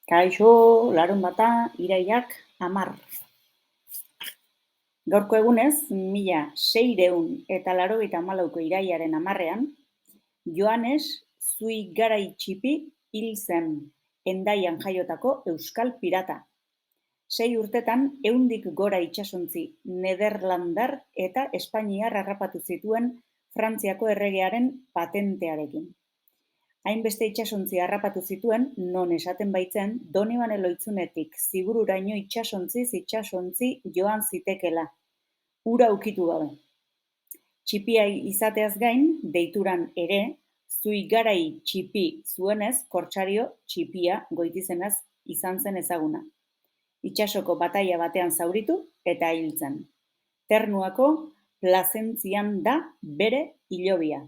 Kaixo, larunbata, irailak 10. Gaurko egunez, 1684ko irailaren 10ean, Joanes Zuigarai-Txipi hil zen, Hendaian jaiotako euskal pirata. 6 urtetan 100tik gora itsasontzi nederlandar eta espainiar harrapatu zituen Frantziako erregearen patentearekin. Hainbeste itsasontzi harrapatu zituen, non esaten baitzen Donibane Lohitzunetik Zibururaino itsasontzi joan zitekela, ura ukitu gabe. Txipia izateaz gain, deituran ere, Zuigarai-Txipi zuenez, kortsario txipia goitizenaz izan zen ezaguna. Itsasoko bataila batean zauritu eta hil zen. Ternuako Plazentzian da bere hilobia.